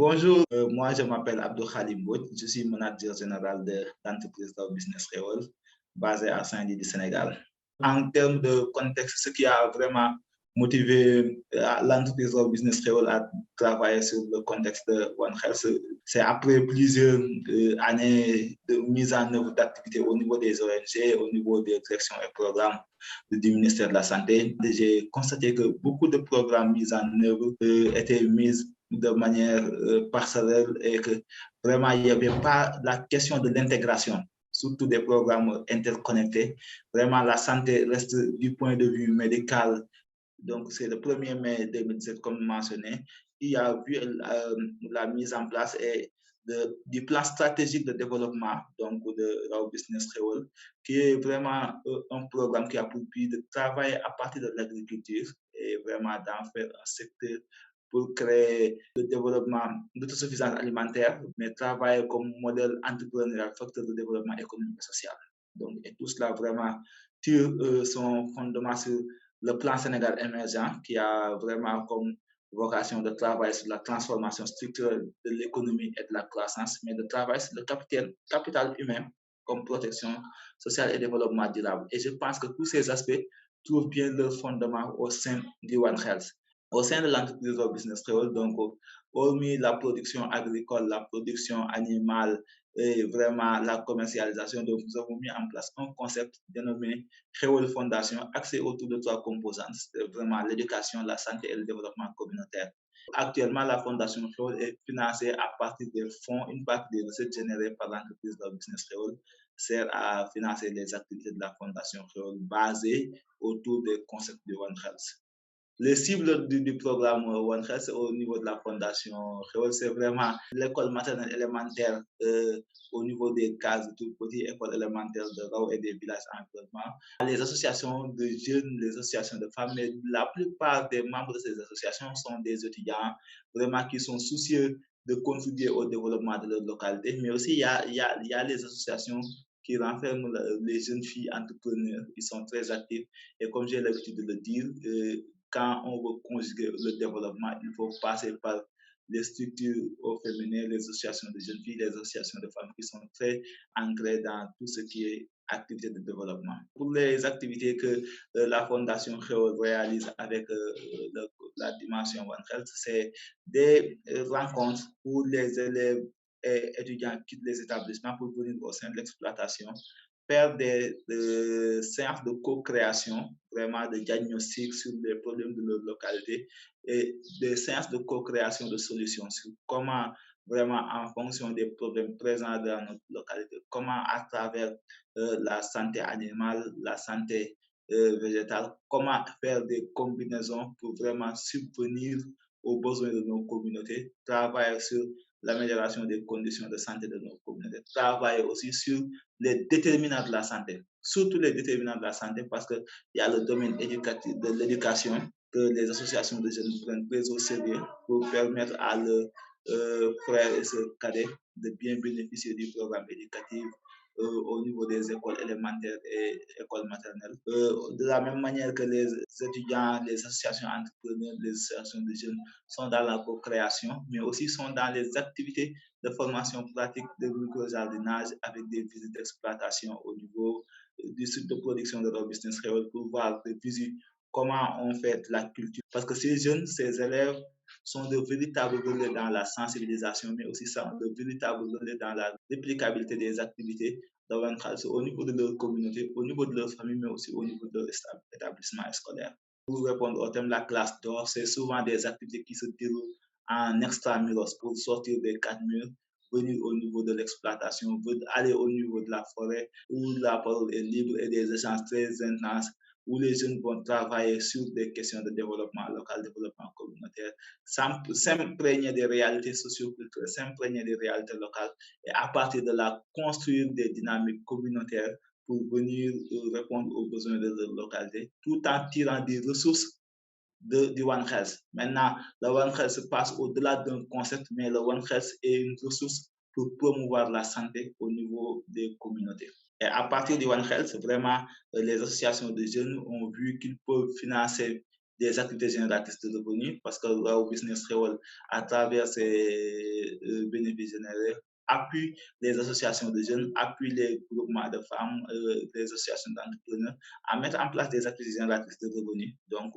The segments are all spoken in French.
Bonjour, moi je m'appelle Abdou Khalim Mbodj, je suis manager général de l'entreprise Raw Business Réol, basée à Saint-Louis du Sénégal. En termes de contexte, ce qui a vraiment motivé l'entreprise Raw Business Réol à travailler sur le contexte de One Health, c'est après plusieurs années de mise en œuvre d'activités au niveau des ONG, au niveau des directions et programmes du ministère de la Santé. J'ai constaté que beaucoup de programmes mis en œuvre étaient mis de manière parcellelle et que vraiment il n'y avait pas la question de l'intégration, surtout des programmes interconnectés. Vraiment, la santé reste du point de vue médical. Donc, c'est le 1er mai 2017, comme mentionné. Il y a vu la mise en place du plan stratégique de développement donc de Raw Business Réol, qui est vraiment un programme qui a pour but de travailler à partir de l'agriculture et vraiment d'en faire un secteur pour créer le développement d'autosuffisance alimentaire, mais travailler comme modèle entrepreneurial, facteur de développement économique et social. Donc, et tout cela vraiment tire son fondement sur le plan Sénégal émergent, qui a vraiment comme vocation de travailler sur la transformation structurelle de l'économie et de la croissance, mais de travailler sur le capital humain comme protection sociale et développement durable. Et je pense que tous ces aspects trouvent bien leur fondement au sein du One Health. Au sein de l'entreprise Raw Business Réol, donc, hormis la production agricole, la production animale et vraiment la commercialisation, donc nous avons mis en place un concept dénommé Réol Fondation, axé autour de 3 composantes, vraiment l'éducation, la santé et le développement communautaire. Actuellement, la Fondation Réol est financée à partir des fonds, une partie des recettes générées par l'entreprise Raw Business Réol sert à financer les activités de la Fondation Réol basées autour des concepts de One Health. Les cibles du programme One Health au niveau de la Fondation Réol, c'est vraiment l'école maternelle élémentaire au niveau des cases de tout petit, école élémentaire de Raw et des villages environnement. Les associations de jeunes, les associations de femmes, mais la plupart des membres de ces associations sont des étudiants vraiment qui sont soucieux de contribuer au développement de leur localité, mais aussi il y a les associations qui renferment les jeunes filles entrepreneurs qui sont très actifs. Et comme j'ai l'habitude de le dire, quand on veut conjuguer le développement, il faut passer par les structures au féminin, les associations de jeunes filles, les associations de femmes qui sont très ancrées dans tout ce qui est activité de développement. Pour les activités que la Fondation Réol réalise avec la dimension One Health, c'est des rencontres où les élèves et étudiants quittent les établissements pour venir au sein de l'exploitation, faire des séances de co-création, vraiment de diagnostic sur les problèmes de leur localité et des séances de co-création de solutions sur comment vraiment en fonction des problèmes présents dans notre localité, comment à travers la santé animale, la santé végétale, comment faire des combinaisons pour vraiment subvenir aux besoins de nos communautés, travailler sur l'amélioration des conditions de santé de nos communautés, travailler aussi sur les déterminants de la santé, surtout les déterminants de la santé, parce qu'il y a le domaine éducatif de l'éducation que les associations de jeunes prennent très au sérieux pour permettre à leurs frères et sœurs cadets de bien bénéficier du programme éducatif au niveau des écoles élémentaires et écoles maternelles. De la même manière que les étudiants, les associations entrepreneurs, les associations de jeunes sont dans la co-création, mais aussi sont dans les activités de formation pratique de micro-jardinage avec des visites d'exploitation au niveau du site de production de Raw Business Réol pour voir de visu comment on fait la culture. Parce que ces jeunes, ces élèves sont de véritables relais dans la sensibilisation, mais aussi de véritables relais dans la réplicabilité des activités au niveau de leur communauté, au niveau de leur famille, mais aussi au niveau de leur établissement scolaire. Pour répondre au thème de la classe d'or, c'est souvent des activités qui se déroulent en extramuros pour sortir des 4 murs, venir au niveau de l'exploitation, aller au niveau de la forêt où la parole est libre et des échanges très intenses où les jeunes vont travailler sur des questions de développement local, développement communautaire, s'imprégner des réalités socioculturelles, s'imprégner des réalités locales et à partir de là, construire des dynamiques communautaires pour venir répondre aux besoins de leur localité, tout en tirant des ressources du One Health. Maintenant, le One Health se passe au-delà d'un concept, mais le One Health est une ressource pour promouvoir la santé au niveau des communautés. Et à partir du One Health, vraiment, les associations de jeunes ont vu qu'ils peuvent financer des activités génératrices de revenus parce que Raw Business Réol, à travers ses bénéfices générés, appuie les associations de jeunes, appuie les groupements de femmes, les associations d'entrepreneurs à mettre en place des activités génératrices de revenus, donc,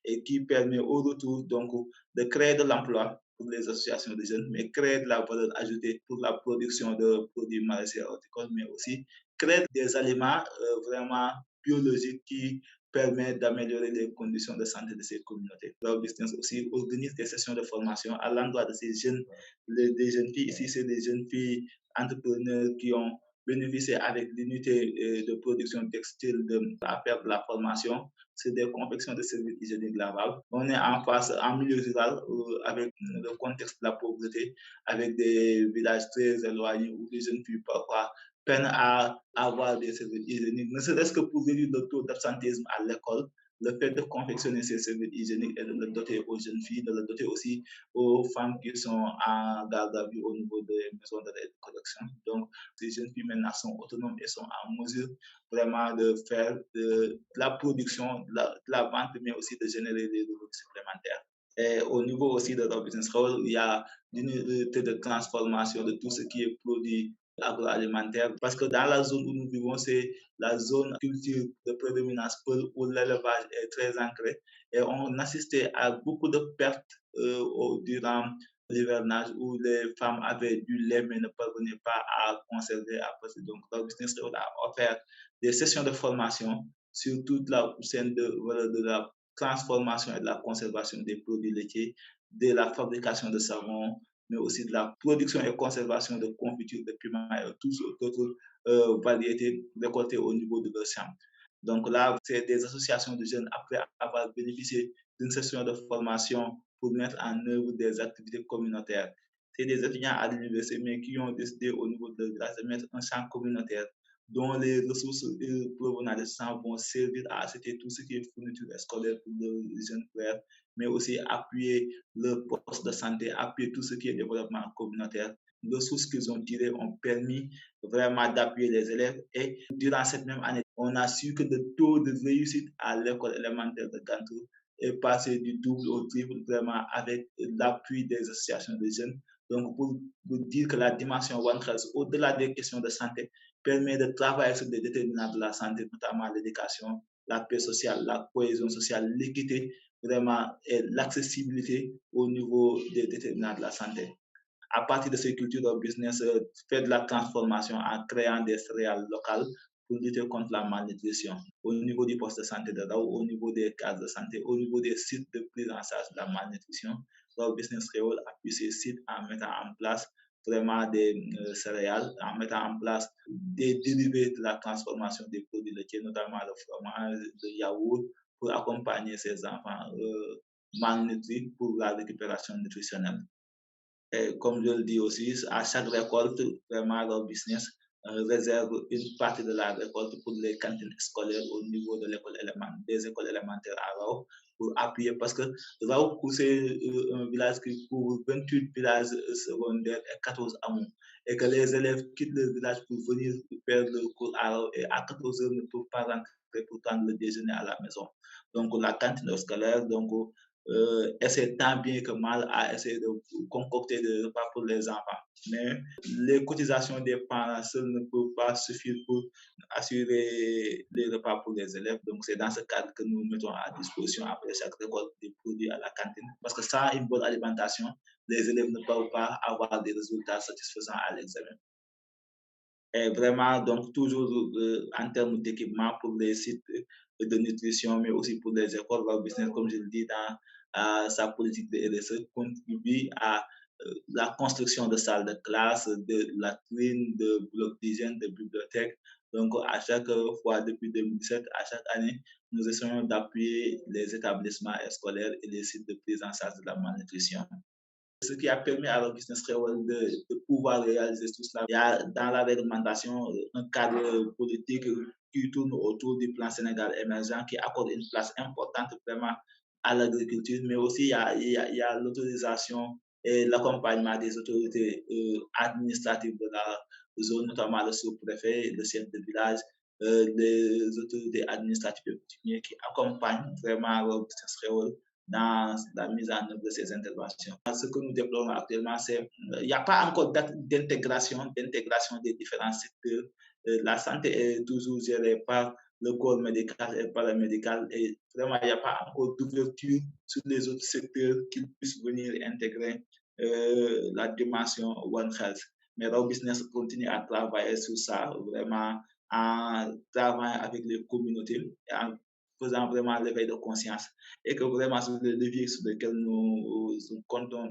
et qui permet au retour donc, de créer de l'emploi pour les associations de jeunes, mais créer de la valeur ajoutée pour la production de produits maraîchers horticoles, mais aussi créer des aliments vraiment biologiques qui permettent d'améliorer les conditions de santé de ces communautés. Leur business aussi organise des sessions de formation à l'endroit de ces jeunes, des jeunes filles. Ici, c'est des jeunes filles entrepreneurs qui ont bénéficié avec l'unité de production textile à faire de la formation. C'est des confections de services hygiéniques lavables. On est en face, en milieu rural, avec le contexte de la pauvreté, avec des villages très éloignés où les jeunes filles parfois peinent à avoir des services hygiéniques, ne serait-ce que pour réduire le taux d'absentéisme à l'école. Le fait de confectionner ces services hygiéniques et de le doter aux jeunes filles, de le doter aussi aux femmes qui sont en garde à vue au niveau des maisons de correction. Donc, ces jeunes filles maintenant sont autonomes et sont en mesure vraiment de faire de la production, de la vente, mais aussi de générer des revenus supplémentaires. Et au niveau aussi de leur business role, il y a une unité de transformation de tout ce qui est produit agroalimentaire, parce que dans la zone où nous vivons, c'est la zone culture de prédominance où l'élevage est très ancré et on assistait à beaucoup de pertes durant l'hivernage où les femmes avaient du lait mais ne parvenaient pas à conserver après. Donc, le business a offert des sessions de formation sur toute la chaîne de la transformation et de la conservation des produits laitiers, de la fabrication de savon, mais aussi de la production et conservation de confitures, de piments et toutes autres variétés récoltées au niveau de leur champ. Donc là, c'est des associations de jeunes après avoir bénéficié d'une session de formation pour mettre en œuvre des activités communautaires. C'est des étudiants à l'université, mais qui ont décidé au niveau de la de mettre un champ communautaire dont les ressources provenant des champs vont servir à acheter tout ce qui est fourniture scolaire pour les jeunes frères, mais aussi appuyer le poste de santé, appuyer tout ce qui est développement communautaire. Les ressources qu'ils ont tirées ont permis vraiment d'appuyer les élèves et durant cette même année, on a su que le taux de réussite à l'école élémentaire de Gantour est passé du double au triple vraiment avec l'appui des associations de jeunes. Donc, pour dire que la dimension One Health, au-delà des questions de santé, permet de travailler sur des déterminants de la santé, notamment l'éducation, la paix sociale, la cohésion sociale, l'équité, vraiment, et l'accessibilité au niveau des déterminants de la santé. À partir de ces cultures de business, fait de la transformation en créant des céréales locales pour lutter contre la malnutrition au niveau du poste de santé de Rao, au niveau des cases de santé, au niveau des sites de prise en charge de la malnutrition. Rao Business Creole appuie ces sites en mettant en place vraiment des céréales, en mettant en place des dérivés de la transformation des produits laitiers, notamment le fromage, le yaourt, pour accompagner ces enfants malnutris pour la récupération nutritionnelle. Et comme je le dis aussi, à chaque récolte, vraiment, leur business réserve une partie de la récolte pour les cantines scolaires au niveau de l'école élémentaire, des écoles élémentaires à Rao, pour appuyer, parce que Rao, c'est un village qui couvre 28 villages secondaires et 14 hameaux, et que les élèves quittent le village pour venir faire le cours à Rao, et à 14 heures ne peuvent pas rentrer pour prendre le déjeuner à la maison. Donc, la cantine scolaire, donc, essaie tant bien que mal à essayer de concocter des repas pour les enfants. Mais les cotisations des parents seules ne peuvent pas suffire pour assurer les repas pour les élèves. Donc, c'est dans ce cadre que nous mettons à disposition après chaque récolte des produits à la cantine. Parce que sans une bonne alimentation, les élèves ne peuvent pas avoir des résultats satisfaisants à l'examen. Et vraiment, donc, toujours en termes d'équipement pour les sites de nutrition, mais aussi pour les écoles, Wow Business, comme je le dis, dans sa politique de RSE, contribue à la construction de salles de classe, de latrines, de blocs d'hygiène, de bibliothèques. Donc, à chaque fois, depuis 2017, à chaque année, nous essayons d'appuyer les établissements scolaires et les sites de prise en charge de la malnutrition. Ce qui a permis à la business de pouvoir réaliser tout cela. Il y a dans la réglementation un cadre politique qui tourne autour du plan Sénégal émergent qui accorde une place importante vraiment à l'agriculture, mais aussi il y a l'autorisation et l'accompagnement des autorités administratives de la zone, notamment le sous-préfet, le chef de village, les autorités administratives et coutumières qui accompagnent vraiment le business dans la mise en œuvre de ces interventions. Ce que nous déplorons actuellement, c'est qu'il n'y a pas encore d'intégration des différents secteurs. La santé est toujours gérée par le corps médical et paramédical et vraiment, il n'y a pas encore d'ouverture sur les autres secteurs qui puissent venir intégrer la dimension One Health. Mais Raw Business continue à travailler sur ça, vraiment en travaillant avec les communautés, en faisant vraiment l'éveil de conscience et que vraiment sur le levier sur lequel nous comptons,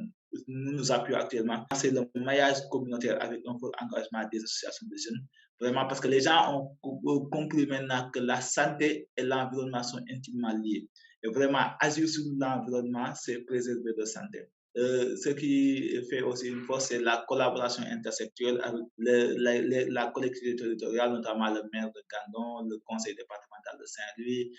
nous appuyons actuellement, c'est le maillage communautaire avec un fort engagement des associations de jeunes. Vraiment, parce que les gens ont compris maintenant que la santé et l'environnement sont intimement liés. Et vraiment, agir sur l'environnement, c'est préserver la santé. Ce qui fait aussi une force, c'est la collaboration intersectorielle avec la collectivité territoriale, notamment le maire de Gandon, le conseil départemental de Saint-Louis,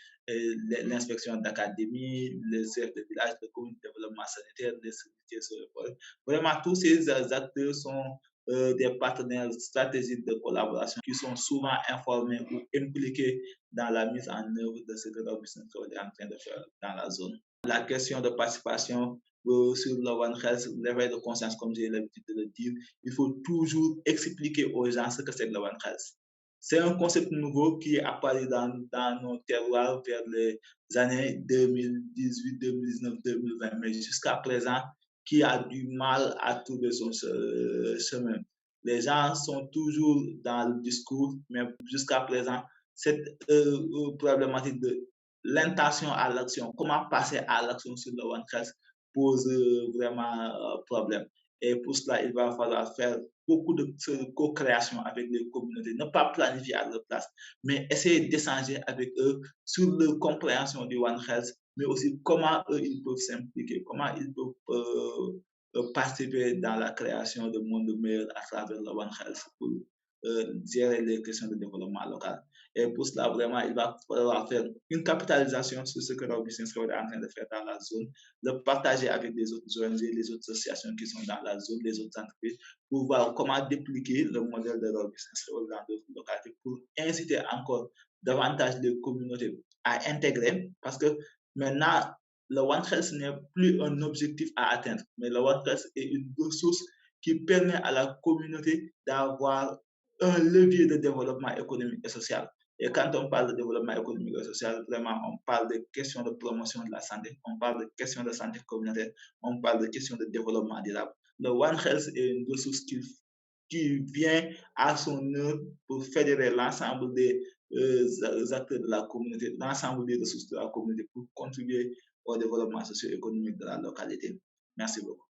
l'inspection d'académie, les chefs de village, le comité de développement sanitaire, les sécurités sur le pôle. Vraiment, tous ces acteurs sont des partenaires stratégiques de collaboration qui sont souvent informés ou impliqués dans la mise en œuvre de ce que Raw Business Réveil est en train de faire dans la zone. La question de participation sur le One Health, l'éveil de conscience, comme j'ai l'habitude de le dire, il faut toujours expliquer aux gens ce que c'est que le One Health. C'est un concept nouveau qui est apparu dans nos terroirs vers les années 2018, 2019, 2020, mais jusqu'à présent, qui a du mal à trouver son chemin. Les gens sont toujours dans le discours, mais jusqu'à présent, cette problématique de l'intention à l'action, comment passer à l'action sur le One Health pose vraiment problème. Et pour cela, il va falloir faire beaucoup de co-création avec les communautés, ne pas planifier à leur place, mais essayer d'échanger avec eux sur leur compréhension du One Health, mais aussi comment eux, ils peuvent s'impliquer, comment ils peuvent participer dans la création de monde meilleur à travers le One Health pour gérer les questions de développement local. Et pour cela, vraiment, il va falloir faire une capitalisation sur ce que Raw Business Réveil est en train de faire dans la zone, le partager avec les autres ONG, les autres associations qui sont dans la zone, les autres entreprises, pour voir comment dépliquer le modèle de Raw Business Réveil dans d'autres localités, pour inciter encore davantage les communautés à intégrer, parce que maintenant, le One Health n'est plus un objectif à atteindre, mais le One Health est une ressource qui permet à la communauté d'avoir un levier de développement économique et social. Et quand on parle de développement économique et social, vraiment, on parle de questions de promotion de la santé, on parle de questions de santé communautaire, on parle de questions de développement durable. Le One Health est une ressource qui vient à son œuvre pour fédérer l'ensemble des acteurs de la communauté, l'ensemble des ressources de la communauté pour contribuer au développement socio-économique de la localité. Merci beaucoup.